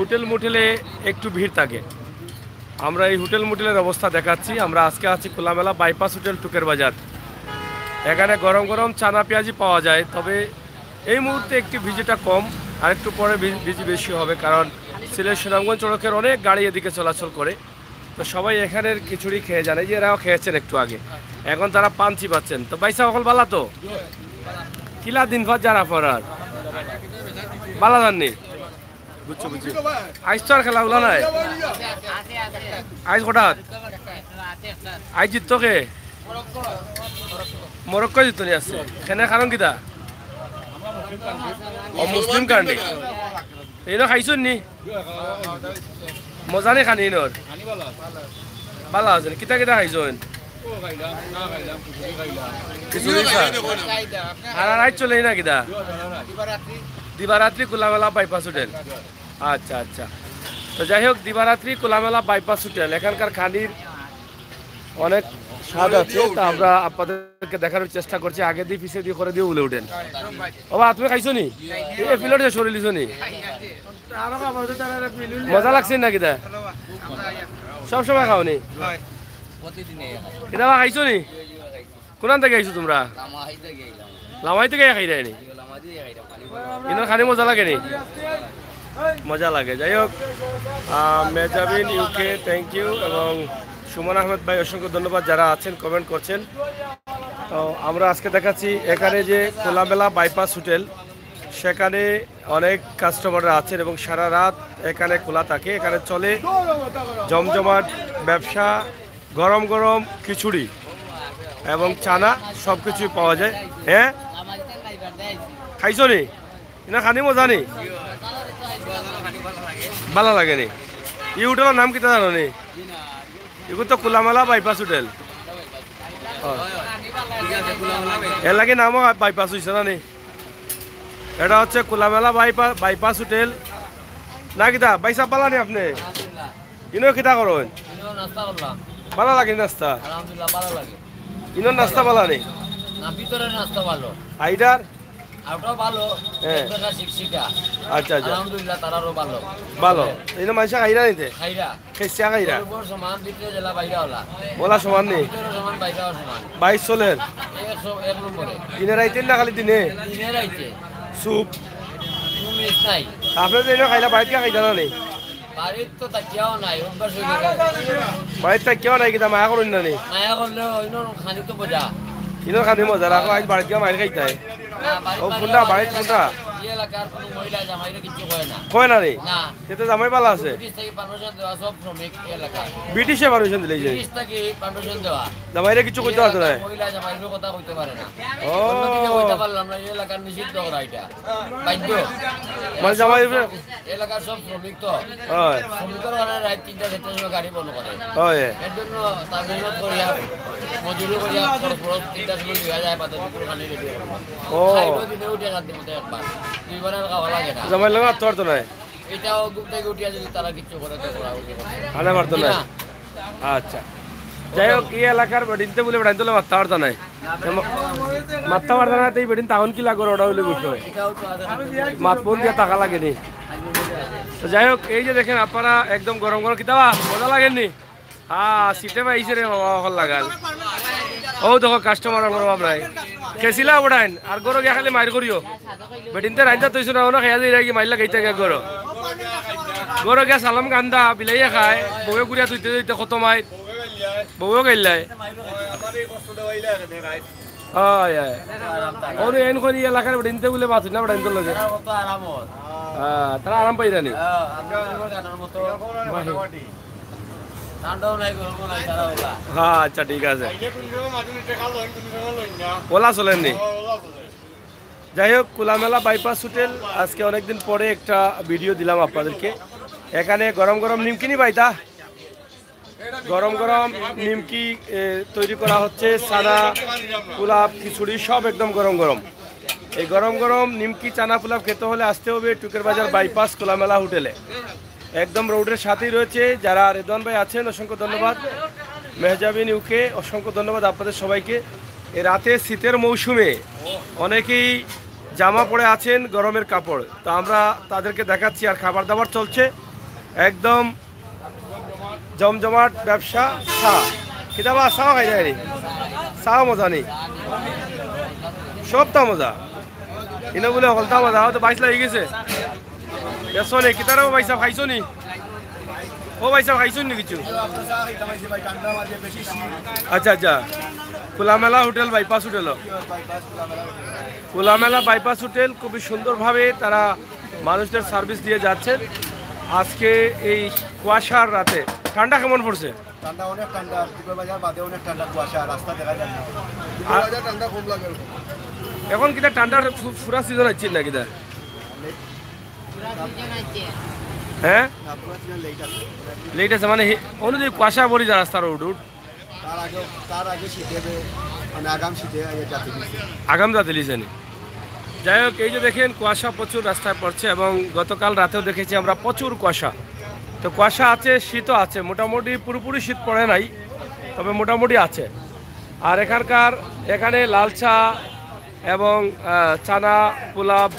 Hotel মোটেলে একটু ভিড় থাকে। আমরা এই হোটেল মোটেলের অবস্থা দেখাচ্ছি। আমরা আজকে আছি খোলামেলা বাইপাস হোটেল টুকের বাজার। এখানে গরম গরম চানা পেঁয়াজি পাওয়া যায়, তবে এই মুহূর্তে একটু ভিজিটা কম, আর একটু পরে ভিজি বেশি হবে, কারণ সিলেট সুনামগঞ্জ সড়কের অনেক গাড়ি এদিকে চলাচল করে। তো সবাই এখানের খিচুড়ি খেয়ে জানে, যে এরাও খেয়েছেন একটু আগে, এখন তারা পাঞ্চি পাচ্ছেন। তো বাইসা সকল বালা তো কিলা দিন ঘর যারা পড়ার বালা জাননি বুঝছো বুঝছি। আইস তো আর খেলা উলা নাই, আইস হঠাৎ আইস জিত কে মরক্কো জিত নি আছে খেনে কারণ কিতা ও মুসলিম কান্ডি এইনো খাইছুন নি মজা নেই খানি ইনোর ভালো আছে কিতা কিতা খাইছুন আর আইস চলে না কিতা দিবারাত্রি খোলামেলা বাইপাস হোটেল। আচ্ছা আচ্ছা, তো যাই হোক, দিবারাত্রি খোলামেলা বাইপাস হোটেল, এখানকার খানির অনেক স্বাদ আছে। তা আমরা আপনাদেরকে দেখানোর চেষ্টা করছি, আগে দিয়ে পিছিয়ে দিয়ে করে দিয়ে উলে উঠেন। বাবা তুমি খাইছো নি ফিলট শরীর লিছো নি মজা লাগছে না কিতা সবসময় খাও নি কিতা খাইছো নি কোনান থেকে আইছো তোমরা লামাই থেকে খাই দেয় নি কিন্তু খানি মজা লাগে নি মজা লাগে। যাই হোক, মেজাবিন ইউকে থ্যাংক ইউ, এবং সুমন আহমেদ ভাই অসংখ্য ধন্যবাদ যারা আছেন কমেন্ট করছেন। তো আমরা আজকে দেখাচ্ছি এখানে যে খোলামেলা বাইপাস হোটেল, সেখানে অনেক কাস্টমাররা আছেন এবং সারা রাত এখানে খোলা থাকে। এখানে চলে জমজমাট ব্যবসা, গরম গরম খিচুড়ি এবং চানা সব কিছুই পাওয়া যায়। হ্যাঁ খাইছো নি না খানি মজা নি ভালো লাগে নি? এই হোটেলের নাম কিতা জানো নি? এগুলো তো খোলামেলা বাইপাস হোটেল, এর লাগে নামও বাইপাস হয়েছে না নি? এটা হচ্ছে খোলামেলা বাইপাস হোটেল না কিতা বাইসা পালা নি আপনি ইনো কিতা করেন ভালো লাগে নাস্তা ইনো নাস্তা পালা নি আইডার আচ্ছা আচ্ছা ভালো এই মাইসা খাইরা নিতে খেসিয়া খাইরা বলা সমান নেই 22 চলের দিনে রাইতেন না খালি দিনে সুপ আপনি যে খাইলা বাড়িতে খাইতা না নেই বাড়িতে কেউ নাই কিনা মায়া করুন না নেই ইনোর খানি মজা রাখো আজ বাড়িতে মাইর খাইতাই ও কোনটা বাড়িতে কোনটা কয় না রে সেটা জামাই পালা আছে ব্রিটিশে পারমিশন দিলে যে জামাইরে কিছু কইতে পারতো না ও মানে জামাই এলাকার সব শ্রমিক তো শ্রমিকের রাত 3টা 4টার সময় গাড়ি বন্ধ করে এর জন্য তাদের করিয়া মজুরি করিয়া 3টার সময় লিয়া যায় পাতা পুরো খালি রেডি ও দিনে উঠে রাত দিতে একবার দুইবার আর খাওয়া লাগে না জামাই লাগা তোর তো নাই এটাও গুপ থেকে উঠিয়া যদি তারা কিছু করে তো করা উচিত আনা পারতো না। আচ্ছা, যাই হোক, এই এলাকার বেডিনতে বলে বেড়াইতে হলে মারতে পারতো না মারতে পারতো না এই বেডিন তখন কি লাগবে ওটা হলে বিষয় মাতপন দিয়ে টাকা লাগেনি। তো যাই হোক, এই যে দেখেন আপনারা একদম গরম গরম কিতাবা মজা লাগেননি? হ্যাঁ সিটে পাইছে রে বাবা লাগাল। ও দেখো কাস্টমার অভাব নাই খেছিলা ওড়াইন আর গরো গিয়া খালি মাইর করিও বেটিনতে রাইন্দা তৈছো না ওনা খেয়া যাই মাইলা খাইতে গিয়া গরো গরো গিয়া সালাম কান্দা বিলাইয়া খায় বউয়ে গুড়িয়া তুইতে দিতে কত মাই বউও গাইলাই হয় ওর এনখন এলাকার বেটিনতে বলে বাঁচি না বেটাইন লগে হ্যাঁ তারা আরাম পাই জানি। হ্যাঁ আচ্ছা ঠিক আছে, ওলা চলেননি। যাই হোক, খোলামেলা বাইপাস হোটেল আজকে অনেকদিন পরে একটা ভিডিও দিলাম আপনাদেরকে। এখানে গরম গরম নিমকি নি পাইতা, গরম গরম নিমকি তৈরি করা হচ্ছে, চানা পোলাপ খিচুড়ি সব একদম গরম গরম। এই গরম গরম নিমকি চানা পোলাপ খেতে হলে আসতে হবে টুকের বাজার বাইপাস খোলামেলা হোটেলে, একদম রোডের সাথেই রয়েছে। যারা রেদওয়ান ভাই আছেন অসংখ্য ধন্যবাদ, মেহজাবিন ইউকে অসংখ্য ধন্যবাদ আপনাদের সবাইকে। এই রাতে শীতের মৌসুমে অনেকেই জামা পরে আছেন গরমের কাপড়, তো আমরা তাদেরকে দেখাচ্ছি আর খাবার দাবার চলছে। একদম জমজমাট ব্যবসা। চা কিতাবা চাও খাই দেয় নি, চাও মজা নেই, সবটা মজা। ইনো বলে হলতা মজা, হয়তো বাইশ লাগি গেছে বেসো নি কিতারাও বাইসা খাইছো নি? ও বাইসা খাইছো নি কিছু? আচ্ছা আচ্ছা, খোলামেলা হোটেল বাইপাস হোটেল, খোলামেলা বাইপাস হোটেল খুবই সুন্দরভাবে তারা মানুষদের সার্ভিস দিয়ে যাচ্ছেন। আজকে এই কুয়াশার রাতে ঠান্ডা কেমন পড়ছে? ঠান্ডা অনেক ঠান্ডা, বাজার বাদে অনেক ঠান্ডা, কুয়াশা, রাস্তা দেখা যায় না। ঠান্ডা কম লাগে এখন কিনা ঠান্ডার পুরা সিজন আছে না কিনা? হ্যাঁ লেট আছে মানে অনুযায়ী কুয়াশা পড়ি যায় রাস্তার উঠ তার আগে শীতে মানে আগাম শীতে আগাম রাতে লিছেন। যাই হোক, এই যে দেখেন কুয়াশা প্রচুর রাস্তায় পড়ছে এবং গতকাল রাতেও দেখেছি আমরা প্রচুর কুয়াশা। তো কুয়াশা আছে, শীতও আছে, মোটামুটি পুরোপুরি শীত পড়ে নাই, তবে মোটামুটি আছে। আর এখানে লাল চা এবং চানা, পোলাপ,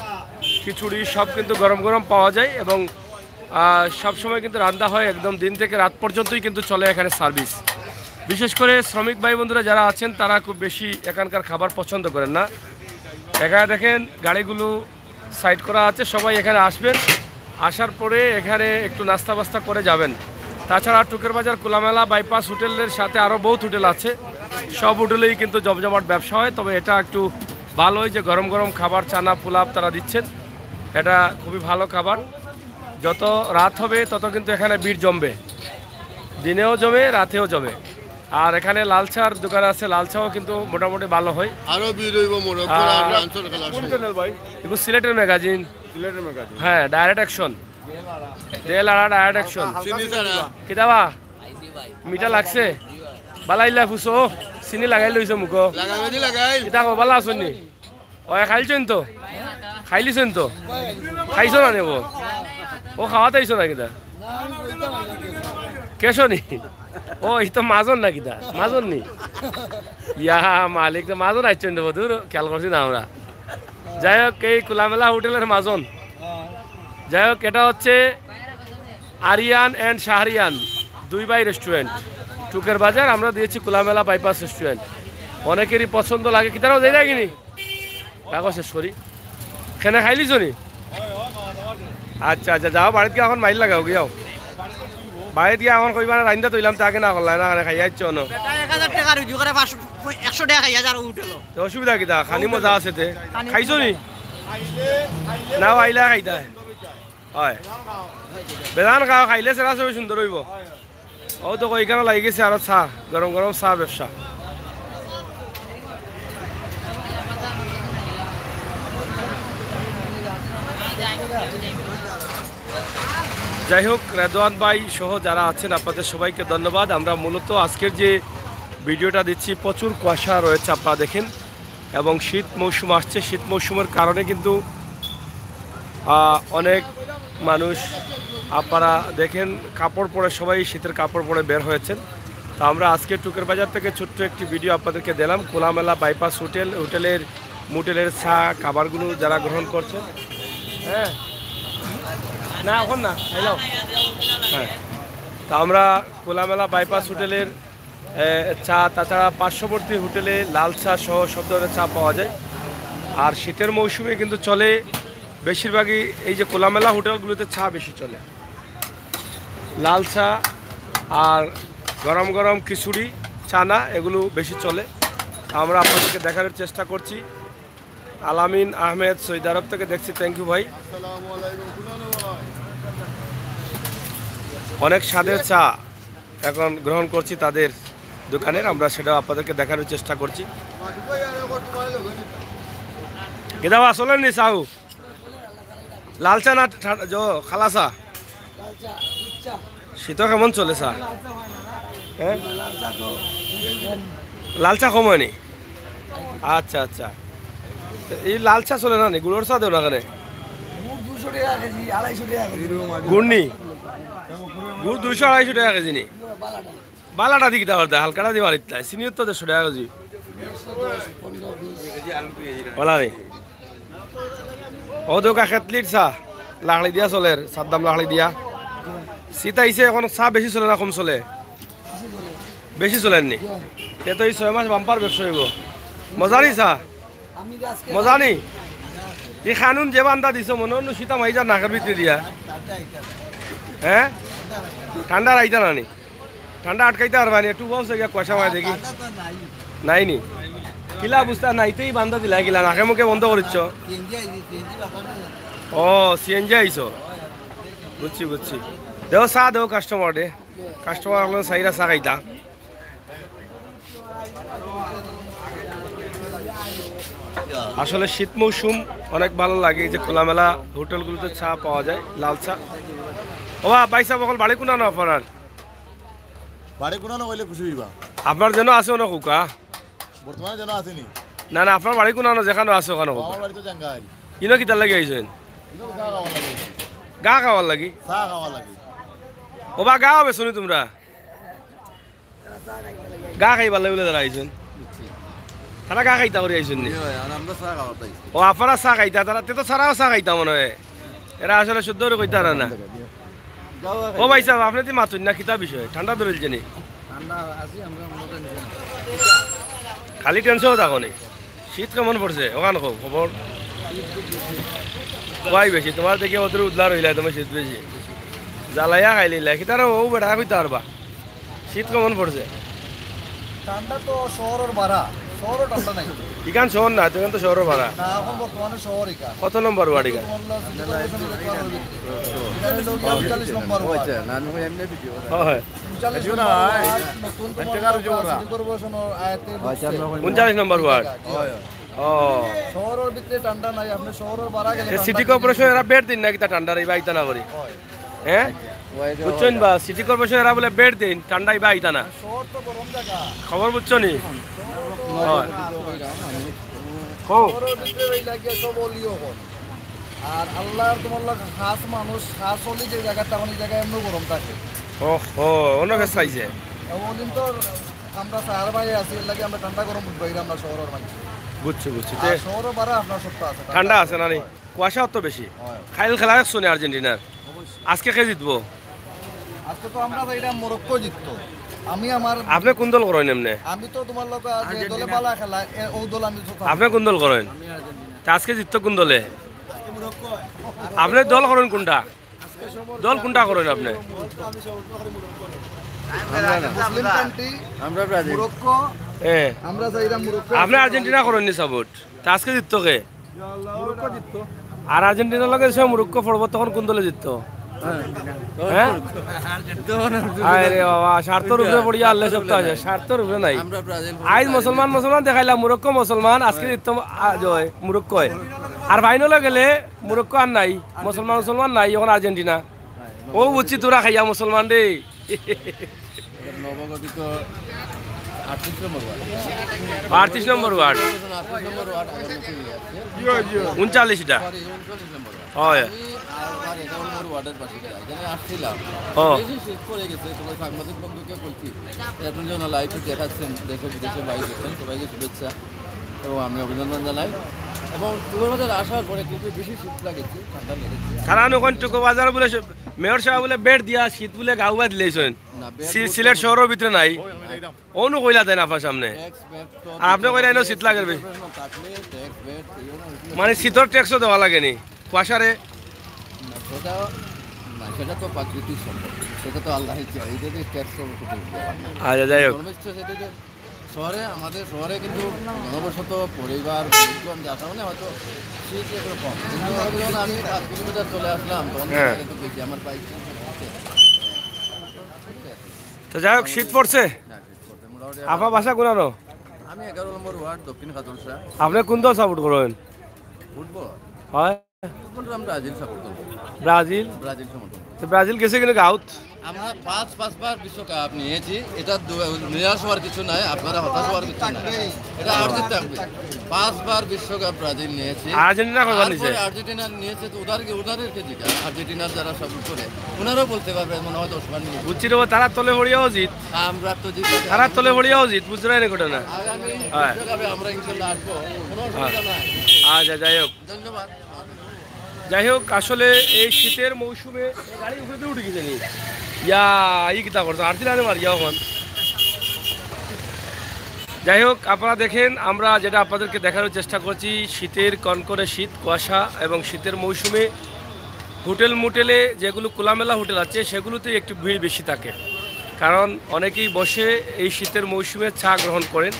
খিচুড়ি সব কিন্তু গরম গরম পাওয়া যায় এবং সব সময় কিন্তু রান্না হয়, একদম দিন থেকে রাত পর্যন্তই কিন্তু চলে এখানে সার্ভিস। বিশেষ করে শ্রমিক ভাই বন্ধুরা যারা আছেন তারা খুব বেশি এখানকার খাবার পছন্দ করেন না। এখানে দেখেন গাড়িগুলো সাইড করা আছে, সবাই এখানে আসবেন, আসার পরে এখানে একটু নাস্তা বাস্তা করে যাবেন। তাছাড়া টুকের বাজার খোলামেলা বাইপাস হোটেলের সাথে আরও বহুত হোটেল আছে, সব হোটেলেই কিন্তু জমজমাট ব্যবসা হয়। তবে এটা একটু ভালো হয় যে গরম গরম খাবার, চানা পোলাপ তারা দিচ্ছেন, এটা খুবই ভালো খাবার। যত রাত হবে তত কিন্তু এখানে ভিড় জমবে, দিনেও জমে রাতেও জমে। আর এখানে লাল চার দোকান আছে, লাল চাও কিন্তু মোটামুটি ভালো হয়। আরো ভিড় হইব ভাই এগুলো সিলেটের ম্যাগাজিন, হ্যাঁ ডাইরেক্ট অ্যাকশন, ডাইরেক্ট অ্যাকশন। কিতাবা মিঠা লাগছে? বালাইলা ফুসো চিনি লাগাই লইছো মুখ, কিতা কো বালা আছো নি? ও খাইছেন তো, খাইলিছেন তো, খাইছো না নেব? ও খাওয়াতে আইছো না কিতা কেশো নি? ও এই তো মাজন না কিতা, মাজন নি? ইয়া মালিক তো মাজন আইছেন দেবো, দূর খেয়াল করছি না আমরা। যাই হোক, এই খোলামেলা হোটেলের মাজন। যাই হোক, এটা হচ্ছে আরিয়ান অ্যান্ড শাহরিয়ান দুই ভাই রেস্টুরেন্ট, টুকের বাজার। আমরা দিয়েছি খোলামেলা বাইপাস রেস্টুরেন্ট, অনেকেরই পছন্দ লাগে। কিতারাও যাই রাখিনি কাগজ শেষ করি, খেনে খাইলিছ নি? আচ্ছা আচ্ছা, যাও বাড়িতে গিয়ে এখন মাইল লাগাও গিয়াও, বাড়িতে গিয়ে এখন কইবা না রান্না তৈলাম তাকে না করলাই না খাই যাচ্ছ না। অসুবিধা কিতা, খানি মজা আছে তে খাইছো নি? না আইলা খাইতা হয় বেদান খাও, খাইলে সেরা সবই সুন্দর হইব। ও তো ওইখানে লাগি গেছে আরো চা, গরম গরম চা ব্যবসা। যাই হোক, রেদওয়ান ভাই সহ যারা আছেন আপনাদের সবাইকে ধন্যবাদ। আমরা মূলত আজকের যে ভিডিওটা দিচ্ছি, প্রচুর কুয়াশা রয়েছে আপনারা দেখেন, এবং শীত মৌসুম আসছে। শীত মৌসুমের কারণে কিন্তু অনেক মানুষ আপনারা দেখেন কাপড় পরে, সবাই শীতের কাপড় পরে বের হয়েছেন। তো আমরা আজকে টুকের বাজার থেকে ছোট্ট একটি ভিডিও আপনাদেরকে দিলাম। খোলামেলা বাইপাস হোটেলের মোটেলের চা খাবারগুলো যারা গ্রহণ করছেন। হ্যাঁ না এখন না হ্যালো, হ্যাঁ। তা আমরা খোলামেলা বাইপাস হোটেলের চা, তাছাড়া পার্শ্ববর্তী হোটেলে লাল চা সহ সব ধরনের চা পাওয়া যায়। আর শীতের মৌসুমে কিন্তু চলে বেশিরভাগই এই যে খোলামেলা হোটেলগুলোতে চা বেশি চলে, লাল চা আর গরম গরম খিচুড়ি, চানা, এগুলো বেশি চলে। আমরা আপনাদেরকে দেখানোর চেষ্টা করছি। আলামিন আহমেদ সৌদি আরব থেকে দেখছি, থ্যাংক ইউ ভাই। অনেক স্বাদের চা এখন গ্রহণ করছি তাদের দোকানের, আমরা সেটা আপনাদেরকে দেখানোর চেষ্টা করছি। কেদাও আসলেন নি সাহু? লাল চা না খালা চা? শীত কেমন চলে চা? হ্যাঁ লাল চা কম হয়নি? আচ্ছা আচ্ছা, এই লাল চা চলে না নি? গুড়ের চা দেও না কেন? গুড় নি? গুড় 200-250 টাকা কেজি নি? বালাটা দিকে দেওয়ার হালকাটা দিয়ে বাড়িতে চিনিও তো 150 টাকা কেজি। বলা নেই ও তো কাকেতলির চা লাকড়ি দিয়া চলে, সার দাম লাকড়ি দিয়া শীত আইছে এখন চা বেশি চলে না কম চলে বেশি চলেননি তে তো এই 6 মাস বাম্পার ব্যবসা হইব মজা নি চা মজা নি এই খানুন যে বান্দা দিছ মনে অন্য সীতা মাইজা নাকের ভিতরে দিয়া হ্যাঁ ঠান্ডা আইতা না নি ঠান্ডা আটকাইতে পারবা নি একটু বলছে গিয়া কুয়াশা মায় দেখি নাই নি কিলা বুঝতা নাইতেই বান্দা দিলা কিলা নাকে মুখে বন্ধ করিচ্ছ ও সিএনজি আইছো বুঝছি বুঝছি দেও চা দেও কাস্টমার দে কাস্টমার আপনার চাহিদা চা খাইতা আসলে শীত মৌসুম অনেক ভালো লাগে যে খোলামেলা হোটেলগুলোতে চা পাওয়া যায় লাল চা ও পাইসা বকল বাড়ি কোনা না আপনার বাড়ি কোনো না কইলে খুশি হইবা আপনার যেন আছে না কুকা বর্তমানে যেন আসেনি না না আপনার বাড়ি কোনা না যেখানে আছে ওখানে আমার বাড়ি তো জাঙ্গাই ইনো কিতার লাগে আইছেন ইনো চা খাওয়া লাগে গা খাওয়ার লাগি চা খাওয়া লাগে ও বা গা হবে শুনি তোমরা গা খাইবার লাগে বলে তারা আইছেন তারা গা খাইতা করে আইছেন নি আমরা চা খাওয়া তাই ও আপনারা চা খাইতা তারা তে তো সারাও চা খাইতা মনে হয় এরা আসলে শুদ্ধ করে কইতা না ও ভাই সাহেব আপনি তো মাতুন না কিতা বিষয় ঠান্ডা ধরেছে নি ঠান্ডা আছি আমরা মনে করেন খালি টেনশন থাকো নি শীত কেমন পড়ছে ওখানে খবর কয় বেশি তোমার দেখে ওদের উদ্ধার হইলা তোমার শীত বেশি জ্বালাইয়া খাইলিলা কিতার ও বেটা কইতা পারবা শীত কেমন পড়ছে ঠান্ডা তো শহরের বাড়া শহরও ঠান্ডা নাই ইখান শহর না তুই তো শহর ভাড়া না এখন বর্তমানে শহর ইকা কত নম্বর ওয়ার্ড ইখান 40 নম্বর ওয়ার্ড হয় 39 নম্বর ওয়ার্ড ও শহরের ভিতরে ঠান্ডা নাই আপনি শহরের বাড়া গেলে সিটি কর্পোরেশন এরা বেড দিন না কিতা ঠান্ডার এই বাইতা না করি হ্যাঁ বুঝছেন বা সিটি কর্পোরেশন এরা বলে বেড দিন ঠান্ডাই বাইতা না শহর তো গরম জায়গা খবর বুঝছো নি হয় শহরের ভিতরে এই লাগে সব অলিও হল আর আল্লাহর তোমার লাগে খাস মানুষ খাস অলি যে জায়গাটা ওই জায়গায় এমনি গরম থাকে ও ও অন্যকে চাইছে ওদিন তো আমরা সাহার ভাই আছি এর লাগে আমরা ঠান্ডা গরম বুঝবো আমরা শহরের মানুষ বুঝছি বুঝছি আর শহরের বাড়া আপনার সত্য আছে ঠান্ডা আছে না নি কুয়াশা অত বেশি খাইল খেলা শুনে আর্জেন্টিনার আজকে কে জিতবো আজকে তো আমরা এটা মরক্কো জিততো আমি আমার আপনি কোন দল করেন এমনি আমি তো তোমার লোক যে দলে বালা খেলা ও দল আমি তো আপনি কোন দল করেন তা আজকে জিততো কোন দলে আপনি দল করেন কোনটা দল কোনটা করেন আপনি মুসলিম কান্ট্রি আমরা ব্রাজিল মরক্কো হ্যাঁ আমরা চাইরা মরক্কো আপনি আর্জেন্টিনা করেন নি সাপোর্ট তা আজকে জিততো কে মরক্কো জিততো আর আর্জেন্টিনার লগে সে মুরুক্কো পড়বো তখন কোন দলে জিততো হ্যাঁ আরে বাবা স্বার্থের উপরে পড়িয়া আল্লাহ সপ্তাহ আছে স্বার্থের উপরে নাই আমরা ব্রাজিল আজ মুসলমান মুসলমান দেখাইলাম মুরক্কো মুসলমান আজকে জিততো জয় মুরক্কো আর ফাইনালে গেলে মুরক্কো আর নাই মুসলমান মুসলমান নাই এখন আর্জেন্টিনা ও বুঝছি তোরা খাইয়া মুসলমান রে নবগঠিত 38 নম্বর ওয়ার্ড 38 নম্বর ওয়ার্ড 38 নম্বর ওয়ার্ড 39টা হয় আর 11 নম্বর ওয়ার্ডের পাশে এখানে আসছিলাম ও বেশি শীত পড়ে গেছে তোমার সাংবাদিক বন্ধুকে বলছি এখন যেন লাইভে দেখাচ্ছেন দেশে বিদেশে বাইরে গেছেন সবাইকে শুভেচ্ছা এবং আমি অভিনন্দন জানাই এবং তোমাদের আসার পরে কিন্তু বেশি শীত লাগেছে ঠান্ডা লেগেছে কারণ ওখান টুকু বাজার বলে মেয়র সাহেব বলে বেড দিয়া শীত বলে গাউ বাদ দিলেছেন সিলেট শহরের ভিতরে নাই অনু কইলা দেন আপনার সামনে আর আপনি কইলা এনে শীত লাগে বেশি মানে শীতর ট্যাক্সও দেওয়া লাগেনি কুয়াশারে সেটা তো প্রাকৃতিক সম্পদ সেটা তো আল্লাহ চাই এটা ট্যাক্স আচ্ছা যাই হোক শহরে আমাদের শহরে কিন্তু ঘনবসত পরিবার লোকজন আসা মানে হয়তো শীত একটু কম কিন্তু যখন আমি 5 কিলোমিটার চলে আসলাম তখন কিন্তু বেশি আমার বাইক তো যাই হোক শীত পড়ছে আপনার বাসা কোনানো আমি 11 নম্বর ওয়ার্ড দক্ষিণ খাতুনসা আপনি কোন দল সাপোর্ট করেন ফুটবল হয় ফুটবল আমরা ব্রাজিল সাপোর্ট করব ব্রাজিল ব্রাজিল সমর্থন তো ব্রাজিল গেছে কিন্তু গাউত আমরা 5বার বিশ্বকাপ নিয়েছি এটা নিরাশ হওয়ার কিছু নাই আপনারা হতাশ হওয়ার কিছু নাই এটা আর জিততে থাকবে 5বার বিশ্বকাপ ব্রাজিল নিয়েছে আর্জেন্টিনা কয়বার নিছে আর্জেন্টিনা নিয়েছে তো ওদের কে জিতা আর্জেন্টিনার যারা সাপোর্ট করে ওনারাও বলতে পারবে মনে হয় 10বার নিয়ে বুঝছি রে তারা তলে পড়িয়াও জিত আমরা তো জিততে তারা তলে পড়িয়াও জিত বুঝতে পারেন ঘটনা আগামী হ্যাঁ। বিশ্বকাপে আমরা ইনশাআল্লাহ আসবো কোনো অসুবিধা নাই আচ্ছা যাই হোক ধন্যবাদ যাই হোক আসলে এই শীতের মৌসুমে গাড়ি উপরে উঠে গেছে ইয়া ই কিতা করছো আর দিলানে মারিয়া এখন। যাই হোক আপনারা দেখেন, আমরা যেটা আপনাদেরকে দেখানোর চেষ্টা করছি, শীতের কনকনে শীত, কুয়াশা এবং শীতের মৌসুমে হোটেল মোটেলে যেগুলো খোলামেলা হোটেল আছে সেগুলোতে একটু ভিড় বেশি থাকে, কারণ অনেকেই বসে এই শীতের মৌসুমে চা গ্রহণ করেন,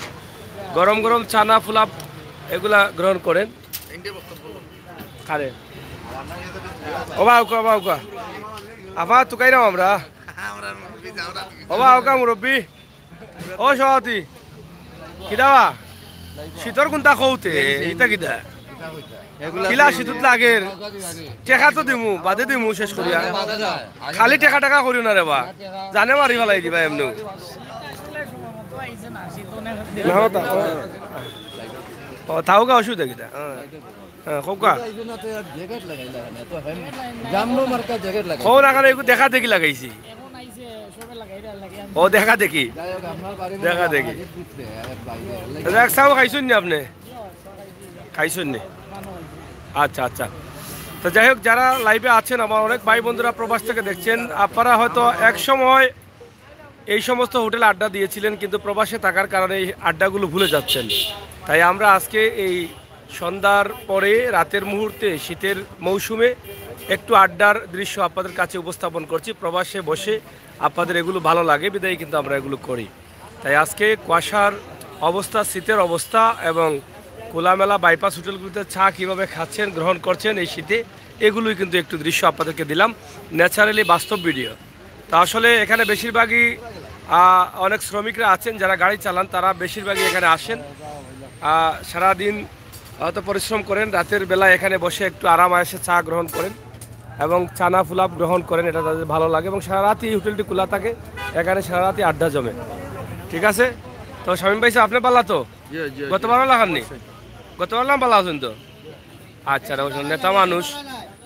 গরম গরম চানা ফুলাপ এগুলা গ্রহণ করেন। আরে ওবা ওকা ওবা ওকা আবার তুকাইরাম আমরা ওবা ওকা মুরব্বী ও সভাপতি কিদাবা শীতর কোনটা কৌতে ইটা কিদা কিলা শীতত লাগের টেকা তো দিমু বাদে দিমু শেষ করিয়া খালি টেকা টাকা করিও না রে বা জানে মারি ফেলাই দিবা এমনি তাও কা অসুবিধা কিটা খৌকা খৌ রাখার একটু দেখা দেখি লাগাইছি ও দেখা দেখি দেখা দেখি চাও খাইছেন নি আপনি খাইছেন নি আচ্ছা আচ্ছা তো যাই হোক যারা লাইভে আছেন আমার অনেক ভাই বন্ধুরা প্রবাস থেকে দেখছেন আপনারা হয়তো এক সময় এই সমস্ত হোটেলে আড্ডা দিয়েছিলেন কিন্তু প্রবাসে থাকার কারণে এই আড্ডাগুলো ভুলে যাচ্ছেন তাই আমরা আজকে এই সন্ধ্যার পরে রাতের মুহূর্তে শীতের মৌসুমে একটু আড্ডার দৃশ্য আপনাদের কাছে উপস্থাপন করছি প্রবাসে বসে আপনাদের এগুলো ভালো লাগে বিদায় কিন্তু আমরা এগুলো করি তাই আজকে কুয়াশার অবস্থা শীতের অবস্থা এবং খোলামেলা বাইপাস হোটেলগুলোতে চা কীভাবে খাচ্ছেন গ্রহণ করছেন এই শীতে এগুলোই কিন্তু একটু দৃশ্য আপনাদেরকে দিলাম ন্যাচারালি বাস্তব ভিডিও তা আসলে এখানে বেশিরভাগই অনেক শ্রমিকরা আছেন যারা গাড়ি চালান তারা বেশিরভাগই এখানে আসেন সারাদিন হয়তো পরিশ্রম করেন রাতের বেলা এখানে বসে একটু আরাম আয়েসে চা গ্রহণ করেন এবং চানা ফুলাপ গ্রহণ করেন এটা তাদের ভালো লাগে এবং সারা রাতই এই হোটেলটি খোলা থাকে এখানে সারা রাতই আড্ডা জমে ঠিক আছে তো শামীম ভাই আপনি পাল্লা তো গতবার লাগাননি গতবার নাম পাল্লা আছেন তো আচ্ছা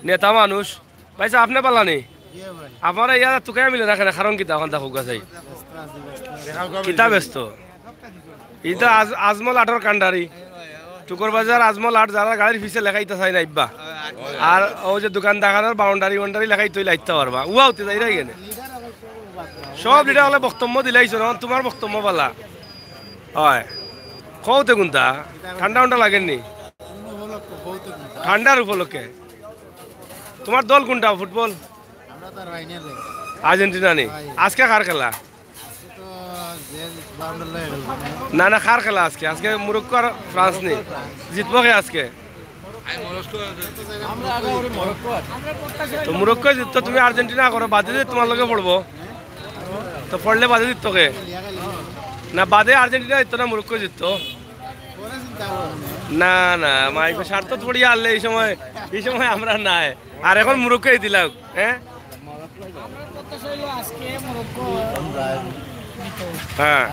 নেতা মানুষ ভাই আপনি পাল্লা নেই আপনারা ইয়ার তুকাই মিলে রাখেন কারণ কিতা এখন দেখো গাছাই কিতা ব্যস্ত এটা আজমল আটর কান্ডারি টুকর বাজার আজমল আট যারা গাড়ির পিছিয়ে লেখাইতে চাই না ইব্বা আর ও যে দোকান দেখানোর বাউন্ডারি লেখাই তুই লাইতে পারবা উয়াউতে যাই রাই গেলে সব লিডার হলে বক্তব্য দিলাইছো না তোমার বক্তব্য পালা হয় কৌতে কোনটা ঠান্ডা লাগেননি ঠান্ডার উপলক্ষে তোমার দল কোনটা ফুটবল আর্জেন্টিনা নেই আজকে কার খেলা না না কার খেলা আজকে আজকে মরক্কো আর ফ্রান্স নেই জিতবো কে আজকে তো মরক্কো জিততো তুমি আর্জেন্টিনা করো বাদে দিয়ে তোমার লগে পড়বো তো পড়লে বাদে জিততো কে না বাদে আর্জেন্টিনা জিততো না মরক্কো জিততো না না মাইকে স্বার্থ পড়িয়া আনলে এই সময় আমরা নাই আর এখন মরক্কোই দিলাম হ্যাঁ হ্যাঁ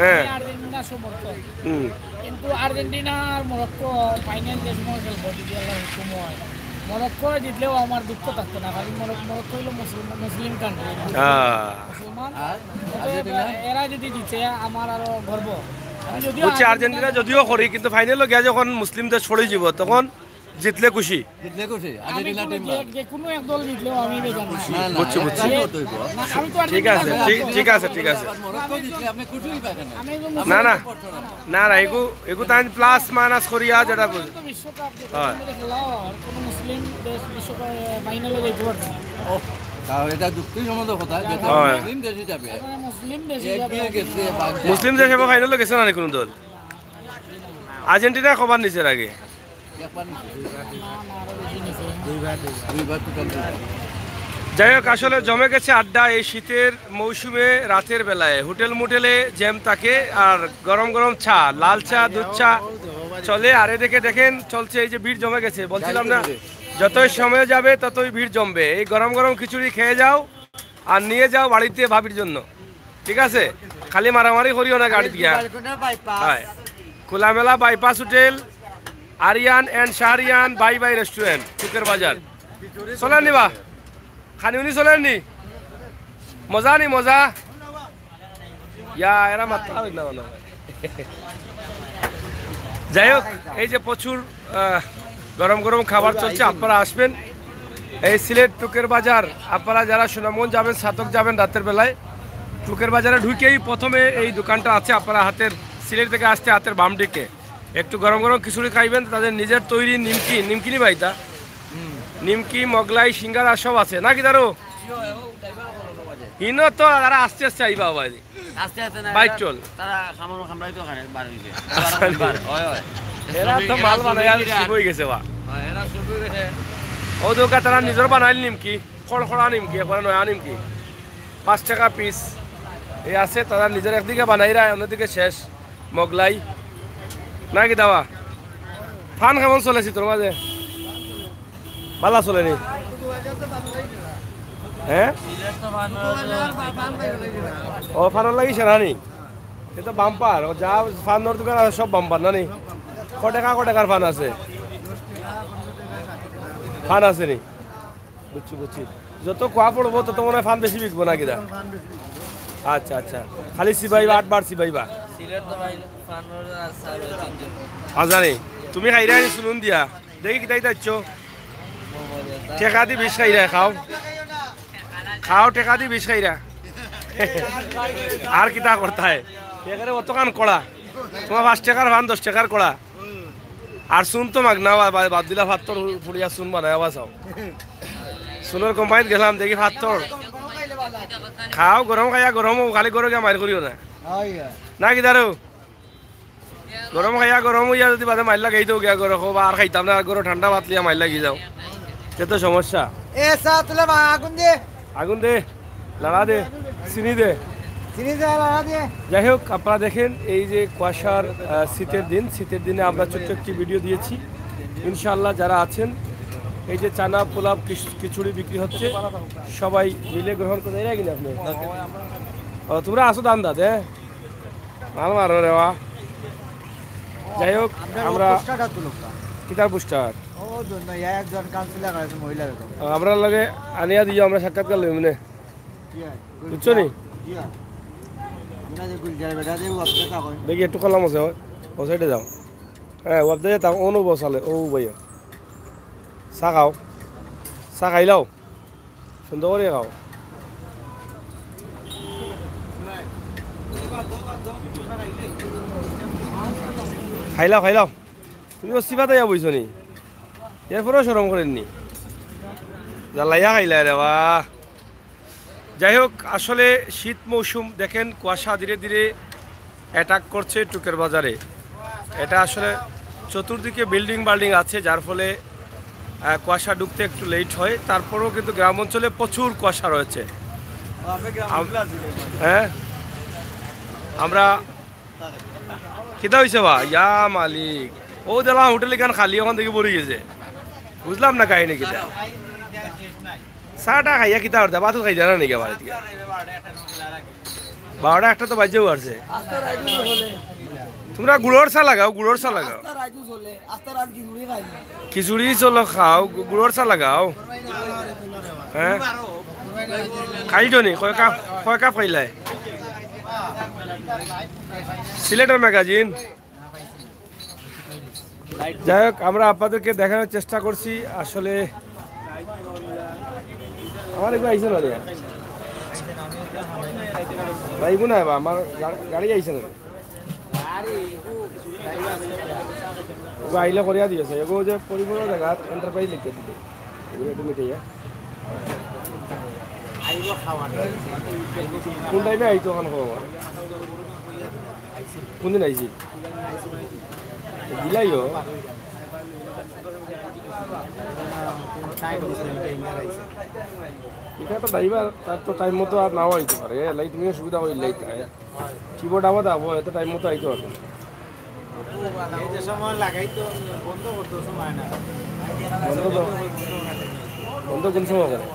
হ্যাঁ কিন্তু আর্জেন্টিনা আর মরক্কো ফাইনাল যে সময় খেলবো যদি আল্লাহর হুকুম হয় মরক্কো জিতলেও আমার দুঃখ থাকতো না কারণ মরক্কো হলো মুসলিম কান্ট্রি মুসলমান এরা যদি জিতে আমার আরো গর্ব বুঝছি আর্জেন্টিনা যদিও করি কিন্তু ফাইনালে গিয়ে যখন মুসলিমদের ছড়ে যাব তখন জিতলে খুশি কোনো এক দল জিতলেও আমি বুঝছি ঠিক আছে ঠিক আছে ঠিক আছে না না না না এগু তাই প্লাস মাইনাস করিয়া যেটা বিশ্বকাপ কোনো মুসলিম দেশ বিশ্বকাপ ফাইনালে যেতে পারবে এটা যুক্তিসম্মত কথা মুসলিম দেশে যাবে মুসলিম দেশে ফাইনালে গেছে না কোনো দল আর্জেন্টিনা কবার নিচের আগে যাই হোক আসলে জমে গেছে আড্ডা এই শীতের মৌসুমে রাতের বেলায় হোটেল মোটেলে জ্যাম থাকে আর গরম গরম চা লাল চা দুধ চা চলে আর এদিকে দেখেন চলছে এই যে ভিড় জমে গেছে বলছিলাম না যতই সময় যাবে ততই ভিড় জমবে এই গরম গরম খিচুড়ি খেয়ে যাও আর নিয়ে যাও বাড়িতে ভাবির জন্য ঠিক আছে খালি মারামারি করিও না গাড়ি দিয়া খোলামেলা bypass hotel Aryan and Shahriyan বাই বাই রেস্টুরেন্ট চুকের বাজার চলেন নিবা খানি উনি চলেন নি মজা নি মজা ইয়া এরা মাত্রা হয় না যাই হোক এই যে প্রচুর গরম গরম খাবার চলছে আপনারা আসবেন এই সিলেট টুকের বাজার, আপনারা যারা সুনামগঞ্জ যাবেন, সাতক যাবেন রাতের বেলায়, টুকের বাজারে ঢুকেই প্রথমে এই দোকানটা আছে। আপনারা হাতের সিলেট থেকে আসতে হাতের বাম দিকে একটু গরম গরম খিচুড়ি খাইবেন, তাদের নিজের তৈরি নিমকি নি ভাইতা, নিমকি মগলাই সিঙ্গারা সব আছে নাকি দারু? ইনো তো তারা আস্তে আস্তে আইবা ভাই, বাইক চল এরা তো মাল বানাই হয়ে গেছে বা ও দোকান তারা নিজের বানাইল নিমকি, খড়খড়া নিমকি, একবারে নয়া নিমকি 5 টাকা পিস এই আছে। তারা নিজের একদিকে বানাইরা অন্যদিকে শেষ মগলাই নাকি দাওয়া। ফান কেমন চলেছি তোর মাঝে? ভালো চলেনি? হ্যাঁ ও ফানের লাগিছে নানি? এটা বাম্পার যা ফানোর দোকান আছে সব বাম্পার নানি? ক টাকার ফান আছে? ফান আছে নি? বুঝছি বুঝছি, যত কোয়া পড়বো তত মনে হয় ফান বেশি বিকবো নাকি দা? আচ্ছা আচ্ছা, খালি সিবাইবা 8 বার সিবাইবা আজানি তুমি খাইরা নি শুনুন দিয়া দেখি কিতাই যাচ্ছ টেকা দি 20 খাইরা খাও খাও টেকা দি 20 খাইরা আর কিতা করতে হয় এখানে অত কান কড়া তোমার 5 টাকার ফান 10 টাকার কড়া আর শুন তো মাগ না বাদ দিলা ভাতর পুড়িয়া শুন বানায় বাসাও শুনোর কোম্পানিত গেলাম দেখি ভাতর খাও গরম খাইয়া গরম খালি গরম গিয়া মার করিও না না কি দারু গরম খাইয়া গরম হইয়া যদি বাদে মাইল লাগাই তো গিয়া গরম বা আর খাইতাম না গরম ঠান্ডা ভাত লিয়া মাইল লাগি যাও সে তো সমস্যা আগুন দে লাগা দে চিনি দে যাই হোক আপনারা দেখেন এই যে কুয়াশার শীতের দিনে আমরা ছোট্ট একটি ভিডিও দিয়েছি। ইনশাআল্লাহ যারা আছেন এই যে চানা পোলাপ খিচুড়ি বিক্রি হচ্ছে সবাই মিলে গ্রহণ করে এরা কিনা আপনি তোমরা আসো দান দাদ হ্যাঁ মাল মারো রে বা। যাই হোক আমরা কিতার পুস্টার আমরা লাগে আনিয়া দিয়ে আমরা সাক্ষাৎকার লই মানে বুঝছো নি দেখি একটু কলাম আছে ও সাইডে যাও হ্যাঁ ওয়াবদে যেতাম অনু বসালে ও ভাইয়া চা খাও চা খাইলাও সুন্দর করে খাও খাইলাও তুমি সিফাতে যা বইছো নি এরপরেও সরম করেননি জ্বালাইয়া খাইলা রে বা। যাই হোক আসলে শীত মৌসুম দেখেন কুয়াশা ধীরে ধীরে অ্যাটাক করছে টুকের বাজারে। এটা আসলে চতুর্দিকে বিল্ডিং আছে যার ফলে কুয়াশা ঢুকতে একটু লেট হয়, তারপরেও কিন্তু গ্রাম অঞ্চলে প্রচুর কুয়াশা রয়েছে। হ্যাঁ আমরা কিতা হয়েছে বা ইয়া মালিক ও দিলাম হোটেল এখান খালি ওখান থেকে পড়ে গেছে বুঝলাম না কাহিনী কিতা চাটা খাইয়া কিতা করতে বাতু খাই জানা নাকি আমার এদিকে 12টা 1টা তো বাজেও আসছে। তোমরা গুড়র চা লাগাও খিচুড়ি চলো খাও গুড়র চা লাগাও হ্যাঁ খাইতো নি কয় কাপ খাইলাই সিলেটের ম্যাগাজিন। যাই হোক আমরা আপনাদেরকে দেখানোর চেষ্টা করছি আসলে আমার এগুলো আইসে না ভাই না আমার গাড়ি আইসে না আইলে করিয়া দিয়েছে এগুলো যে পরিবহন জায়গা এন্টারপ্রাইজ লিখতে দিতে এগুলো একটু মিটাইয়া কোন টাইমে আইতো ওখানে খবর কোনদিন আইছি দিলাইও এটা তো ড্রাইভার তার তো টাইম মতো আর নাও আইতে পারে লাই তুমি সুবিধা হইল লাইতে কিবোর্ড আবার দাবো এত টাইম মতো আইতে পারবে বন্ধ কোন সময় করে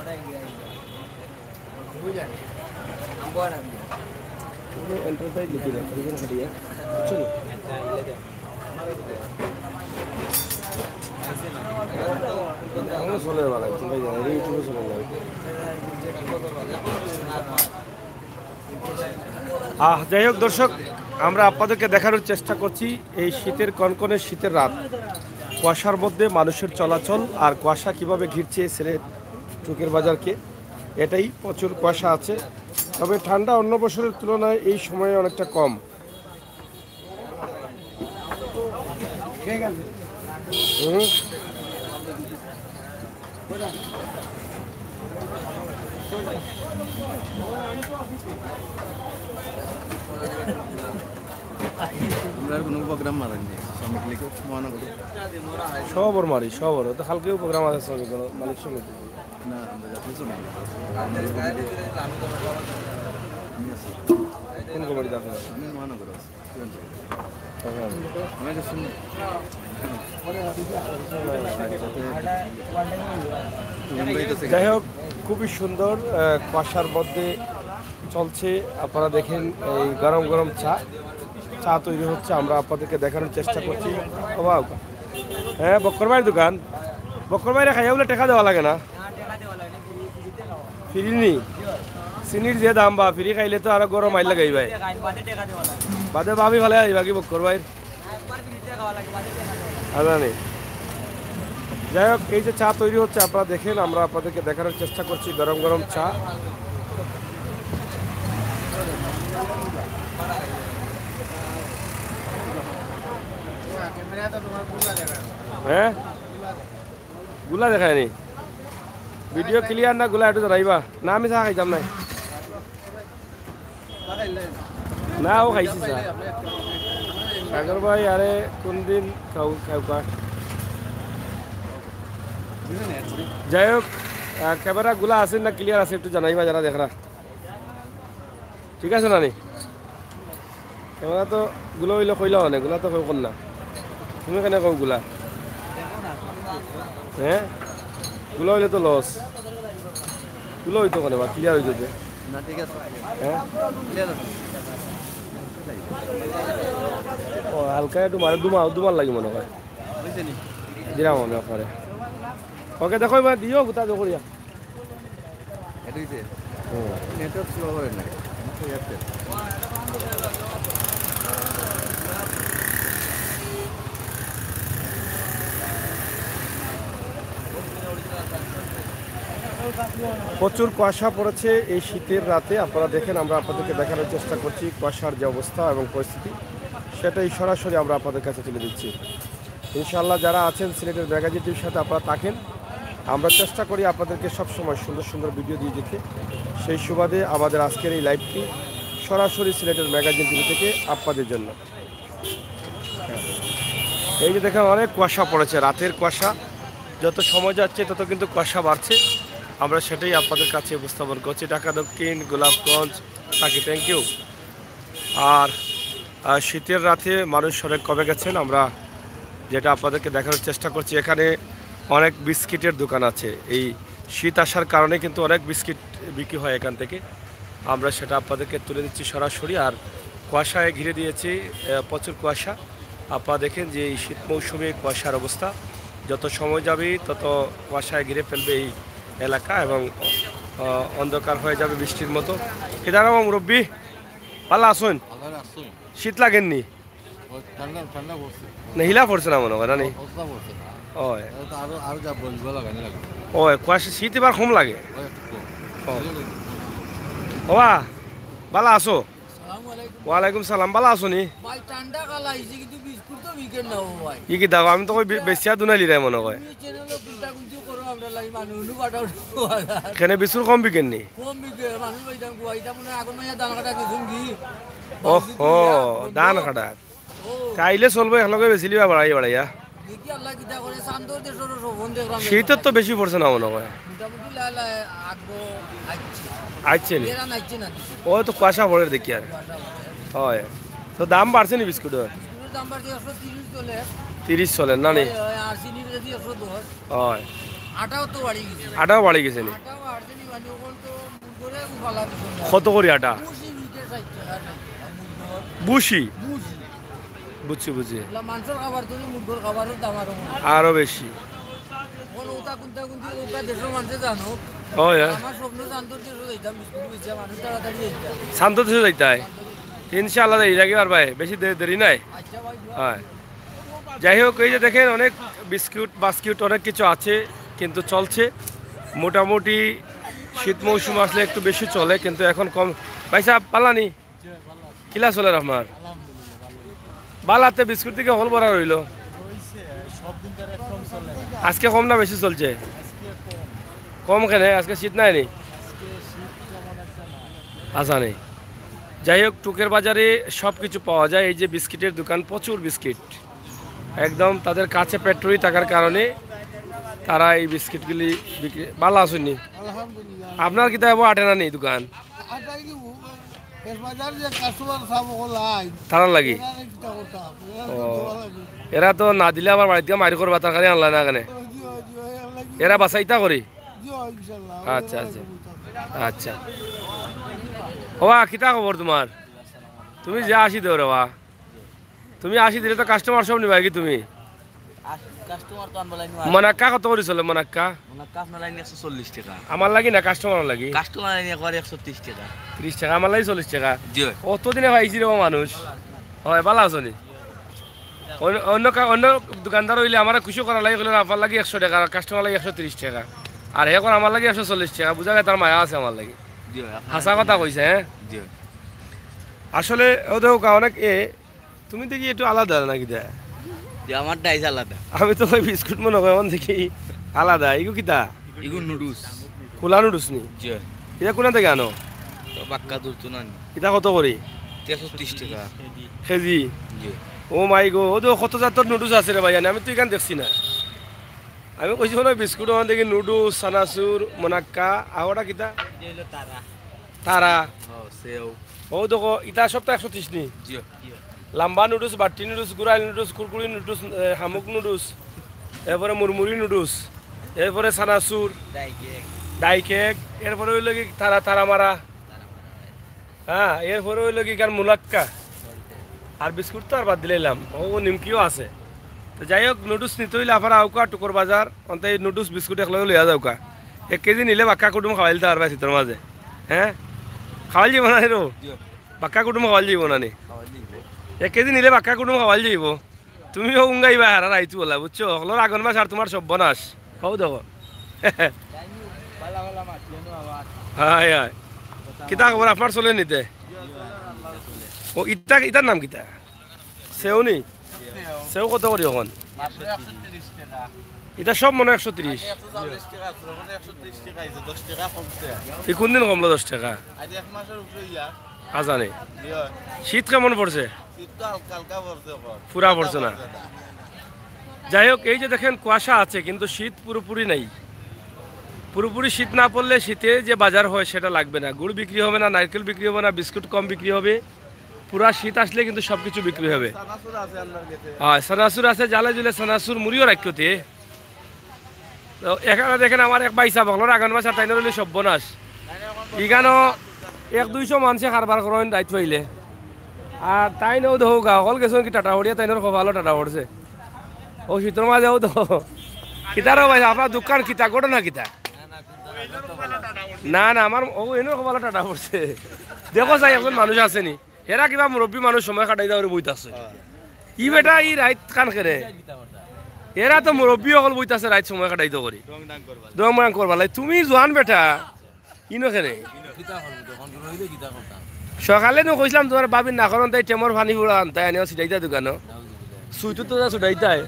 এন্টারপ্রাইজ লিখি না খাটিয়া চলো চলে ভালো চিন্তা জানি ইউটিউবে চলে যাই হোক দর্শক আমরা আপনাদেরকে দেখানোর চেষ্টা করছি এই শীতের কনকনে শীতের রাত কুয়াশার মধ্যে মানুষের চলাচল আর কুয়াশা কিভাবে ঘিরছে সিলেট চুকের বাজারকে। এটাই প্রচুর কুয়াশা আছে, তবে ঠান্ডা অন্য বছরের তুলনায় এই সময়ে অনেকটা কম। সবর মারি সবর তো হালকেও প্রোগ্রাম আছে শ্রমিক মালিক সমিতি কোন কমিটি দেখেন? যাই হোক, খুবই সুন্দর কুয়াশার মধ্যে চলছে। আপনারা দেখেন এই গরম গরম চা তৈরি হচ্ছে, আমরা আপনাদেরকে দেখানোর চেষ্টা করছি। হ্যাঁ, বক্কর ভাইয়ের দোকান। বক্কর ভাইরে খাইয়া বলে টাকা দেওয়া লাগে না? ফ্রি নি? চিনির যে দাম বা ফ্রি খাইলে তো আরো গরম আইল লাগাই ভাই। বাদে ভাবি ভালো আইবা কি বক্কর ভাই? জানি। যাই হোক, এই যে চা তৈরি হচ্ছে আপনারা দেখেন, আমরা আপনাদেরকে দেখানোর চেষ্টা করছি গরম গরম চা। হ্যাঁ, গুলা দেখায়নি। ভিডিও ক্লিয়ার না, গুলা একটু জানাইবা না। আমি চা খাইতাম নাই না, ও খাইছি চা। সাগর ভাই আরে কোন দিন খাওয়া। যাই হোক, ক্যামেরা গুলা আছে না ক্লিয়ার আছে একটু জানাইবা যারা দেখরা। ঠিক আছে না নি? ক্যামেরা তো গুলো হইলে কইলা অনেক, গুলা তো কই না। তুমি কেন কও গুলা? হ্যাঁ, গুলো হইলে তো লস। গুলো হইতো কেন বা ক্লিয়ার হইতো যে? হ্যাঁ, ও হালকা একটু মারে দুমার লাগি মনে হয়। দিলাম মনে করে। ওকে দেখো এবার দিও গুতা দেখো। প্রচুর কুয়াশা পড়েছে এই শীতের রাতে। আপনারা দেখেন, আমরা আপনাদেরকে দেখানোর চেষ্টা করছি কুয়াশার যে অবস্থা এবং পরিস্থিতি, সেটাই সরাসরি আমরা আপনাদের কাছে তুলে দিচ্ছি। ইনশাআল্লাহ যারা আছেন সিলেটের ম্যাগাজিন টিভির সাথে আপনারা থাকেন, আমরা চেষ্টা করি আপনাদেরকে সবসময় সুন্দর সুন্দর ভিডিও দিয়ে যেতে। সেই সুবাদে আমাদের আজকের এই লাইভটি সরাসরি সিলেটের ম্যাগাজিন টিভি থেকে আপনাদের জন্য। এই যে দেখেন, অনেক কুয়াশা পড়েছে, রাতের কুয়াশা। যত সময় যাচ্ছে তত কিন্তু কুয়াশা বাড়ছে। আমরা সেটাই আপনাদের কাছে উপস্থাপন করছি। ঢাকা দক্ষিণ, গোলাপগঞ্জ, থাকি। Thank you. আর শীতের রাতে মানুষ অনেক কমে গেছেন, আমরা যেটা আপনাদেরকে দেখানোর চেষ্টা করছি। এখানে অনেক বিস্কিটের দোকান আছে। এই শীত আসার কারণে কিন্তু অনেক বিস্কিট বিক্রি হয় এখান থেকে। আমরা সেটা আপনাদেরকে তুলে দিচ্ছি সরাসরি। আর কুয়াশায় ঘিরে দিয়েছি, প্রচুর কুয়াশা। আপনারা দেখেন যে এই শীত মৌসুমে কুয়াশার অবস্থা, যত সময় যাবে তত কুয়াশায় ঘিরে ফেলবে এই এলাকা এবং অন্ধকার হয়ে যাবে বৃষ্টির মতো। এদার মুরব্বী ভালো আসুন? শীত লাগেননি? না, হিলা পড়ছে না মনে হয় না? ও কুয়াশা শীত এবার কম লাগে। ওবা ভালো আছো? ওয়ালাইকুম সালাম, ভালো আছো নি? ই কি দাও? আমি তো বেশি দুনাইলি রে মনে হয়। কেন বিশুর কম বিকেন নি? ও ধান কাটা খাইলে চলবো, একলগে বেশি লিবা বাড়াই বাড়াইয়া। শীতের তো বেশি পড়ছে না মনে হয়। আচ্ছা, ও তো কুয়াশা পড়ে দেখি। আর হয় তো দাম বাড়ছে নি বিস্কুটের? 30 চলে না নি? হয়, আটাও বাড়ি গেছে নি? কত করি আটা? বুঝি বুঝছি বুঝছি, আরো বেশি। শান্ত দেশে যাইতে হয় ইনশাআল্লাহ। এই জায়গায় আর ভাই বেশি দেরি নাই। হয়, যাই হোক, এই যে দেখেন অনেক বিস্কুট বাস্কুট অনেক কিছু আছে, কিন্তু চলছে মোটামুটি শীত মৌসুম আসলে একটু বেশি চলে, কিন্তু এখন কম। ভাই সাহেব পাল্লানি কিলা চলে আপনার? বালাতে বিস্কুট থেকে হল ভরা রইল। আজকে কম না বেশি চলছে? কম কেন? আজকে শীত নাই নি? আচ্ছা নেই। যাই হোক, টুকের বাজারে সব কিছু পাওয়া যায়। এই যে বিস্কিটের দোকান, প্রচুর বিস্কিট, একদম তাদের কাছে পেট্রোল থাকার কারণে তারা এই বিস্কিটগুলি বিক্রি। ভালো আসেননি? আপনার কি তাই আটে না নেই দোকান? তারা লাগি এরা তো না দিলে আমার বাড়িতে মারি করবা, তার কারণে আনলা না কেন? এরা বাসাইতা করি। আচ্ছা আচ্ছা আচ্ছা। ওয়া কিতা খবর তোমার? তুমি যা আসি দেও রে বা, তুমি আসি দিলে তো কাস্টমার সব নিবা কি তুমি? কাস্টমার তো আনবা লাইন মনাক্কা কত করে চলে? মনাক্কা আপনার লাইন 140 টাকা। আমার লাগি না কাস্টমার লাগি? কাস্টমার লাইন করে 130 টাকা। 30 টাকা, আমার লাগি 40 টাকা। জি অতদিনে পাইছি রে মানুষ। হয় ভালো আছো নি? অন্য অন্য দোকানদার হইলে আমার খুশি করা লাগে, আপনার লাগে 100 টাকা, কাস্টমার লাগে 130 টাকা, আর এখন আমার লাগে 140 টাকা। বুঝা যায় তার মায়া আছে আমার লাগে। হাসা কথা কইছে। হ্যাঁ আসলে ও দেখো অনেক তুমি দেখি একটু আলাদা নাকি? দেয় আমার ডাইস আলাদা। আমি তো ওই বিস্কুট মনে করি অন দেখি আলাদা। এগু কিতা? এগুলো নুডলস। খোলা নুডলস নি? জি। এটা কোন থেকে আনো? বাক্কা দূর তো না। এটা কত করে? 130 টাকা কেজি? জি। ও মাই গো, ও তো কত জাতের নুডলস আছে রে ভাই, আমি তো এখান দেখছি না। আমি কইছি হলো বিস্কুট ওখান থেকে নুডলস, সানাসুর, মোনাক্কা, আওটা কিতা? তারা তারা। সেও। ও দেখো ইটা সবটা 130 নি? জি। লাম্বা নুডলস, বাটি নুডলস, গুড়াই নুডলস, কুরকুরি নুডলস, হামুক নুডলস, এরপরে মুরমুরি নুডলস, এরপরে সানাসুর, ডাই কেক, এরপরে হইল কি তারা তারা মারা। হ্যাঁ এরপরে হইল কি কার মুলাক্কা। আর বিস্কুট তো আর বাদ দিলাম। ও নিমকিও আছে। তো যাই হোক, নুডলস নিতে হইলে আপনার আউকা টুকর বাজার অন্ত এই নুডলস বিস্কুট একলগে লইয়া যাওকা। 1 কেজি নিলে বাক্কা কুটুম খাওয়াইল তো আর ভাই শীতের মাঝে। হ্যাঁ খাওয়াল যাব না রে? বাক্কা কুটুম খাওয়াল যাব না নি? 1 কেজি নিলে বাক্কা কুটুম খাওয়াল যাব। তুমিও উঙ্গাইবা হারা রাইতু বলা, বুঝছো? হলোর আগুন মাস আর তোমার সর্বনাশ। হও দেখো। হায় হায়, কিতা খবর আপনার? চলে নিতে? ও ইটা ইটার নাম কিতা? সেও নি? সেও কত করি এখন? এটা সব মনে 130। কোন দিন কমলো 10 টাকা? আজানে শীত কেমন পড়ছে? পুরা পড়ছে না। যাই হোক, এই যে দেখেন কুয়াশা আছে, কিন্তু শীত পুরোপুরি নাই। পুরোপুরি শীত না পড়লে শীতে যে বাজার হয় সেটা লাগবে না। গুড় বিক্রি হবে না, নারকেল বিক্রি হবে না, বিস্কুট কম বিক্রি হবে। পুরা শীত আসলে কিন্তু সবকিছু বিক্রি হবে। হ্যাঁ সানাসুর আছে, জালে জুলে সানাসুর, মুড়িও রাখতে। তো এখানে দেখেন আমার এক বাইসা বগলোর আগান মাস আর তাইনের হলে সর্বনাশ। এখানেও 100-200 মানুষে কারবার করেন দায়িত্ব হইলে। আর তাই নেও দেখো গা হল গেছেন কি টাটা হরিয়া, তাইনের খুব ভালো টাটা পড়ছে। ও শীতর মাঝেও তো কিতারও ভাই আপনার দোকান কিতা গোটা না কিতা? না না আমার ও এনে খুব ভালো টাটা পড়ছে। দেখো চাই একজন মানুষ আসেনি, এরা কিবা মুরব্বী মানুষ সময় কাটাই দেওয়ার বইতাছে। ই বেটা ই রাইত কান খেরে, এরা তো মুরব্বী অকল বইতাছে রাইত সময় কাটাইতে করি দং মাং করবা লাই। তুমি জোয়ান বেটা ইনো খেরে। সকালে নো কইছিলাম তোমার বাবির না করেন, তাই টেমর পানি পুরা আনতাই আনিও ছিটাইতা দোকানো সুইটু তো ছুটাইতাই।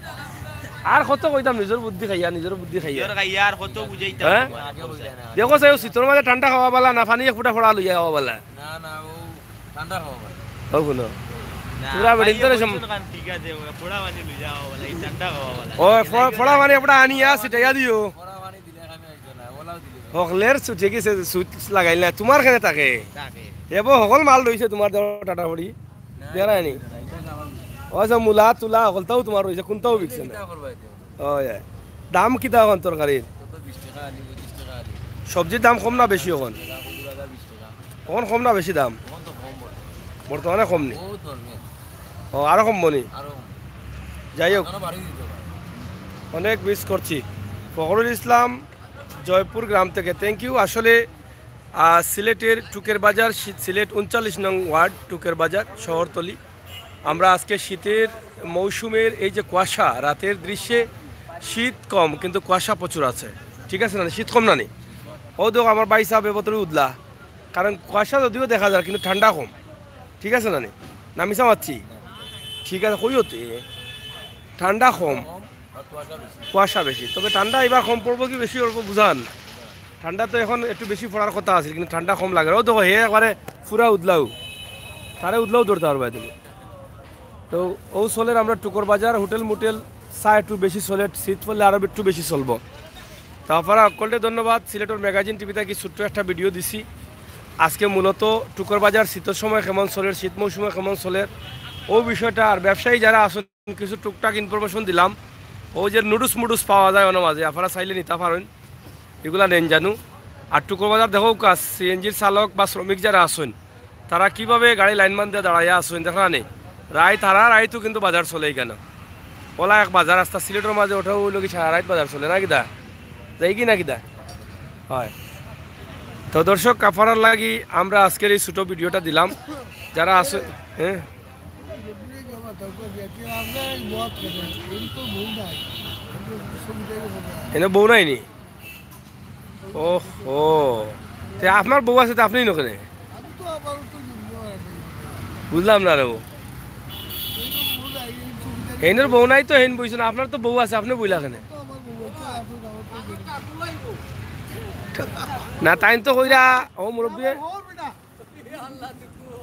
আর কত কইতাম নিজের বুদ্ধি খাইয়া, নিজের বুদ্ধি খাইয়া। হ্যাঁ দেখো চাই শীতর মাঝে ঠান্ডা খাওয়া বলা না, পানি এক ফুটা ফোড়া লইয়া খাওয়া বলা। ও কোনো পুরা বেড়ে ও ফোড়া মানে একটা আনিয়া ছিটাইয়া দিও। সকলের ঠিক আছে, সুইচ লাগাইল না তোমার খানে থাকে এব সকল মাল রয়েছে তোমার টাটা ফড়ি দেখাই নি। ও যে মূলা তুলা সকলটাও তোমার রয়েছে, কোনটাও বিকছে না। ও দাম কিতা এখন তরকারির? সবজির দাম কম না বেশি? এখন এখন কম না বেশি দাম? বর্তমানে কম নি? ও আরো কমবো নি? যাই হোক, অনেক মিস করছি। ফখরুল ইসলাম, জয়পুর গ্রাম থেকে, থ্যাংক ইউ। আসলে সিলেটের টুকের বাজার, সিলেট 39 নং ওয়ার্ড টুকের বাজার শহরতলি। আমরা আজকে শীতের মৌসুমের এই যে কুয়াশা, রাতের দৃশ্যে শীত কম কিন্তু কুয়াশা প্রচুর আছে। ঠিক আছে না শীত কম নানি ও দেখো আমার বাই সাহেব এবছর উদলা কারণ কুয়াশা যদিও দেখা যায় কিন্তু ঠান্ডা কম ঠিক আছে নানি নামিসা মারছি ঠিক আছে কই হতে ঠান্ডা কম কুয়াশা বেশি তবে ঠান্ডা এবার কম পড়বো কি বেশি পড়বো বুঝান ঠান্ডা তো এখন একটু বেশি পড়ার কথা আছে কিন্তু ঠান্ডা কম লাগে ও দেখো হে একবারে পুরা উদলাও তারে উদলাও ধরতে পারবে তুমি তো ও চলের আমরা টুকর বাজার হোটেল মোটেল চা একটু বেশি চলে শীত পড়লে আরও একটু বেশি চলবো তারপরে সকলকে ধন্যবাদ সিলেটের ম্যাগাজিন টিভিতে কি ছোট্ট একটা ভিডিও দিছি আজকে মূলত টুকর বাজার শীতের সময় কেমন চলে শীত মৌসুমে কেমন চলে ও বিষয়টা আর ব্যবসায়ী যারা আসেন কিছু টুকটাক ইনফরমেশন দিলাম ও যে নুডুস মুডুস পাওয়া যায় অন্য মাঝে আপনারা চাইলে নিতে পারেন এগুলা নেন জানু আর টুকর বাজার দেখো কাজ সিএনজির চালক বা শ্রমিক যারা আসেন তারা কিভাবে গাড়ি লাইনমান দিয়ে দাঁড়াইয়া আসেন দেখা নেই রায় তো কিন্তু বাজার চলে কেন ওলা এক বাজার রাস্তা সিলেটের মাঝে ওঠাও ওই লোক সারা রাত বাজার চলে না কিদা যাই কি না কিদা হয় তো দর্শক কাফারার লাগি আমরা আজকের এই ছোটো ভিডিওটা দিলাম যারা আসে হ্যাঁ এনে বউ নাই নি ও ও আপনার বউ আছে তো আপনি নকেনে বুঝলাম না রে হেনের বউ নাই তো হেন বইছেন আপনার তো বউ আছে আপনি বইলা কেন না তাই তো কইরা ও মুরব্বী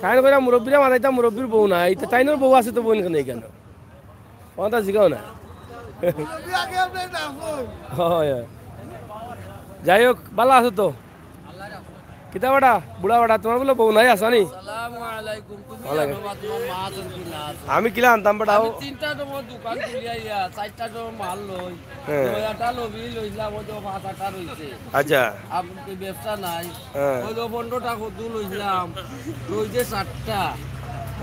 তাই কইরা মুরব্বীরা মানাইতা মুরব্বীর বউ নাই তাইনোর বউ আছে তো বোন কেন কেন কথা জিগাও না হয় যাই হোক ভালো আছো তো কিতা বাড়া বুড়া বাড়া তোমার বলে বউ নাই আসা নি আমি কিলা আনতাম বেটা তিনটা তোমার দোকান খুলিয়া চারটা তো মাল লই একটা লবি লইলাম ওই তো 5-8টা রইছে আচ্ছা আপনি ব্যবসা নাই ওই তো 15টা কত লইলাম লই যে 4টা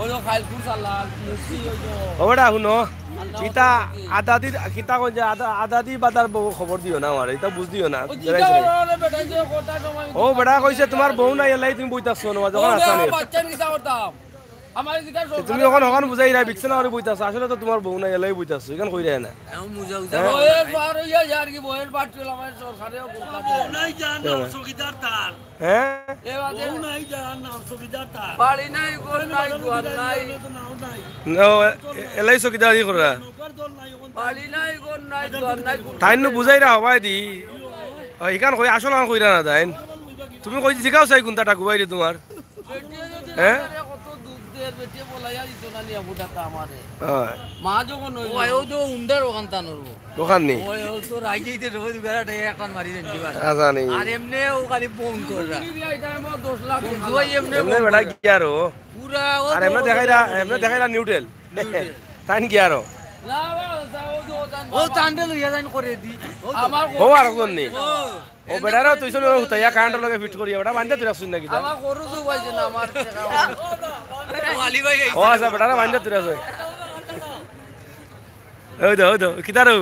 ওই তো খাইলপুর সালাদ লুচি ওই তো ও বেটা শুনো কিতা আদাদি কিতা কই যে আদাদি বাদার বউ খবর দিও না আমার এটা বুঝ দিও না ও বেটা কইছে তোমার বউ নাই এলাই তুমি বইতাছো না যখন আসা নেই বাচ্চা নিতা করতাম আমার দিকে তুমি যখন হকান বুঝাই রা বিছনা আর বইতাছো আসলে তো তোমার বউ নাই এলাই বইতাছো এখান কই রে না এমন মুজা উজা বয়ের পার হইয়া যার কি বয়ের পার চল আমার সরকারেও বউ নাই জান চকিদার তার হ্যাঁ এ বাদে বউ নাই জান নাম চকিদার তার বাড়ি নাই গোল নাই গোল নাই নো এলাই চকিদারি করা বাড়ি নাই গোল নাই গোল নাই তাইন বুঝাই রা হবাই দি এখান কই আসল কই রা না তাইন তুমি কই জিগাও চাই কোনটা টাকা বাইরে তোমার হ্যাঁ কত দুধ দেয় বেটে বলাইয়া দিত না নিয়া বুটাটা আমারে হয় মা যখন ওই ও তো উন্ডার ওখান তানরব দোকান নেই ওই ও তো রাইতেইতে রোজ বেড়াটা এখন মারি দেন দিবা আচ্ছা নেই আর এমনে ও খালি ফোন করা এই টাইমে 10 লাখ দুই এমনে এমনে বেটা কি আর পুরা ও আর এমনে দেখাইরা নিউটেল তাইন কি আর না ও চান্ডেল হইয়া যাইন করে দি আমার ও আর কোন নেই ও বেটারা তুই শুন তাইয়া কারেন্ট লগে ফিট করিয়া বেটা বান্ধা তুই রাখছিস নাকি আমার করু তো পাইছে না আমার ওয়ালি ভাই ও আচ্ছা বেটারা বান্ধা তুই রাখছিস ওই তো কিতারো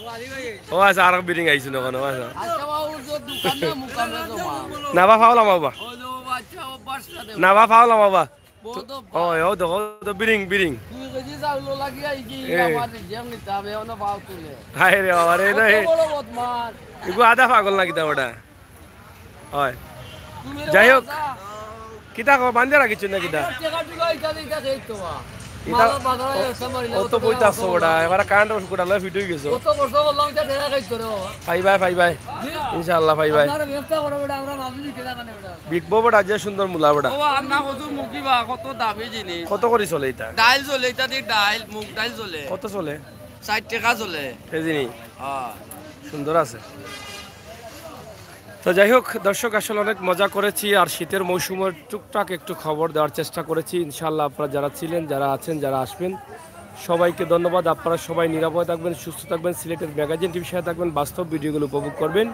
ওয়ালি ভাই ও আচ্ছা আর বিডিং আইছ না কোন আচ্ছা আচ্ছা বাবু তো দোকানে মুকামে তো মা না বা ফাওলা মাবা ও লো বাচ্চা ও বাসটা দে না বা ফাওলা মাবা বহুত ও তো বিডিং তুই গজি যাওলো লাগিয়া কি আমার জেম নিতে হবে ওনা পাও তুলে হায় রে বাবা রে না বড় বদমার ইগো আধা পাগল না কিতা ওটা হয় যাই হোক কিতা কো বান্ধা রাখিছ না কিতা টাকা দিলো এটা দিতে দেইতো এটা মাল বাজারে এসে মারিলা ও তো বইতাছ ওটা এবার কারেন্ট কোটা লয় ফিট হই গেছে কত বর্ষ বললাম এটা দেখা খাইতো রে পাই ভাই ইনশাআল্লাহ পাই ভাই আপনারা ব্যবসা করো বেটা আমরা নাজুলি কেনা কানে বেটা বিকবো বড়া যে সুন্দর মুলা বড়া ও আন্না কত মুখি বা কত দামি জিনিস কত করে চলে এটা ডাইল চলে এটা দি ডাইল মুগ ডাইল চলে কত চলে 60 টাকা চলে এজিনি হ্যাঁ সুন্দর আছে তো যাই হোক দর্শক আসলে অনেক মজা করেছি আর শীতের মৌসুমের টুকটাক একটু খবর দেওয়ার চেষ্টা করেছি ইনশাআল্লাহ আপনারা যারা ছিলেন যারা আছেন যারা আসবেন সবাইকে ধন্যবাদ আপনারা সবাই নিরাপদ থাকবেন সুস্থ থাকবেন সিলেটের ম্যাগাজিন টিভির সাথে থাকবেন বাস্তব ভিডিওগুলো উপভোগ করবেন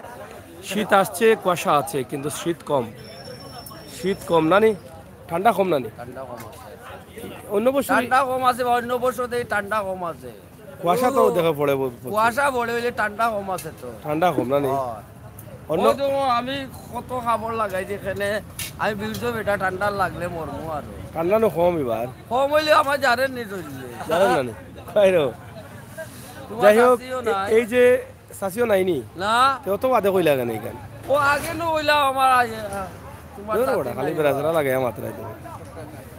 শীত আসছে কুয়াশা আছে কিন্তু শীত কম নানি ঠান্ডা কম নানি ঠান্ডা কম আছে অন্য বছর ঠান্ডা কম আছে অন্য বছরতে ঠান্ডা কম আছে কুয়াশা তো দেখা পড়ে কুয়াশা বড় হইলে ঠান্ডা কম আছে তো ঠান্ডা কম নানি অন্য তো আমি কত খাবার লাগাই যেখানে আমি বিরুদ্ধে বেটা ঠান্ডা লাগলে মরমু আর ঠান্ডা নো কম এবার কম হইলে আমার জানেন নি চললে জানেন নানি যাই হোক এই যে সাসিও নাইনি না তেও তো বাদে কইলা কেন এখান ও আগে নো হইলা আমার তোমার ওটা খালি বেড়াজরা লাগে মাত্রাই তো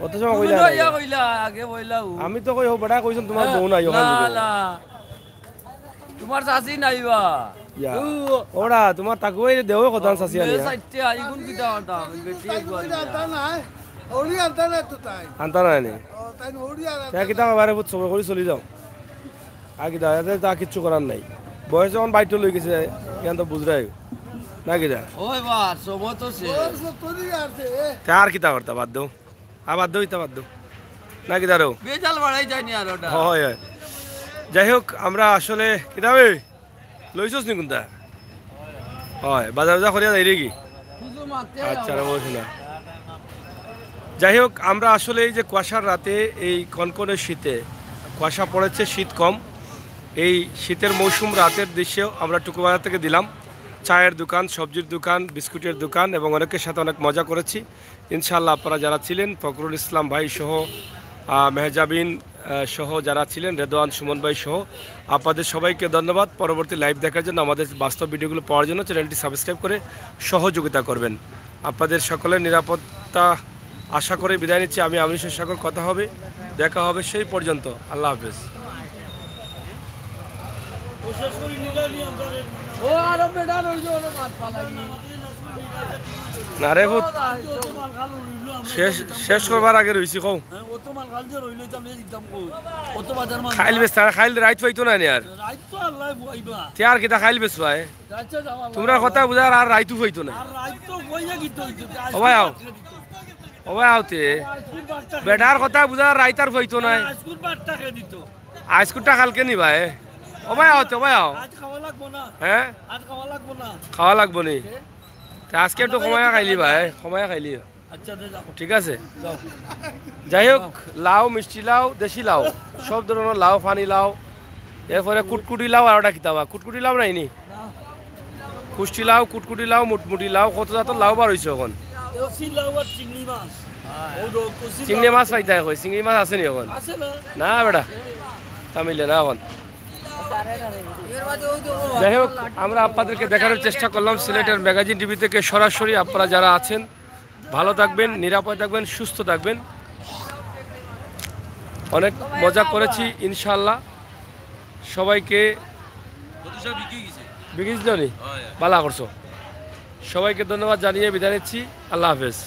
অত সময় তুমি কইলা তো নাই। ইয়া কইলা আগে কইলা আমি তো কই ও বড়া কইছন তোমার বউ নাই ওখান না থেকে না তোমার চাচি নাইবা ইয়া ওড়া তোমার তাকই দেও কথা সাসিয়া মেয়ে নিয়া সাইতে আইগুন কিটা আটা বেটি একবার আনতা না নে তা কিতা বারে বুঝছো করি চলি যাও আর কিতা এতে তা কিচ্ছু করার নাই বয়স যখন বাইট লই গেছে কেন তো বুঝরাই না কিতা ওই বার সময় তো সে তা আর কিতা করতা বাদ দাও বাদ দাও ইতা বাদ দাও না কিতা রো বেজাল বাড়াই যায়নি আর ওটা হয় হয় যাই হোক আমরা আসলে কিতা বে লইছস নি কোনটা হয় বাজার যা করিয়া যাই রে কি শুধু মাতে আচ্ছা বলছি না যাই হোক আমরা আসলে এই যে কুয়াশার রাতে এই কনকনে শীতে কুয়াশা পড়েছে শীত কম এই শীতের মৌসুম রাতের দৃশ্যেও আমরা টুকুবাজার থেকে দিলাম চায়ের দোকান সবজির দোকান বিস্কুটের দোকান এবং অনেকের সাথে অনেক মজা করেছি ইনশাআল্লাহ আপনারা যারা ছিলেন ফখরুল ইসলাম ভাই সহ মেহজাবিন সহ যারা ছিলেন রেদওয়ান সুমন ভাই সহ আপনাদের সবাইকে ধন্যবাদ পরবর্তী লাইভ দেখার জন্য আমাদের বাস্তব ভিডিওগুলো পাওয়ার জন্য চ্যানেলটি সাবস্ক্রাইব করে সহযোগিতা করবেন আপনাদের সকলের নিরাপত্তা আশা করে বিদায় নিচ্ছি আমি আমিনুল সাগর কথা হবে দেখা হবে সেই পর্যন্ত আল্লাহ হাফেজ ও আর বেটা রইলো ওর মাত পালাই না রে ভূত শেষ করবার আগে রয়েছি কও খাইল বেশ খাইল রাইত পাইতো না আর আর কিতা খাইল বেশ পায় তোমরা কথা বুঝার আর রাইতু পাইতো না ও ভাই আও ও ভাই আওতে বেটার কথা বুঝার রাইত আর পাইতো না আইসকুটটা কালকে নি ভাই ও ভাই আওতে ও ভাই আও হ্যাঁ খাওয়া লাগবো নি আজকে একটু সময় খাইলি ভাই সময় খাইলি ঠিক আছে যাই হোক লাউ মিষ্টি লাউ দেশি লাউ সব ধরনের লাউ পানি লাউ এরপরে কুটকুটি লাউ আর ওটা কিতাবা কুটকুটি লাউ নাইনি কুষ্টি লাউ কুটকুটি লাউ মুটমুটি লাউ কত জাতের লাউ বার হয়েছে এখন চিংড়ি মাছ পাইতে হয় চিংড়ি মাছ আছে নি এখন না বেটা তামিলে না এখন যাই হোক আমরা আপনাদেরকে দেখানোর চেষ্টা করলাম সিলেটের ম্যাগাজিন টিভি থেকে সরাসরি আপনারা যারা আছেন ভালো থাকবেন নিরাপদ থাকবেন সুস্থ থাকবেন অনেক মজা করেছি ইনশাআল্লাহ সবাইকে বিকিস ভালো করছো সবাইকে ধন্যবাদ জানিয়ে বিদায় নিচ্ছি আল্লাহ হাফেজ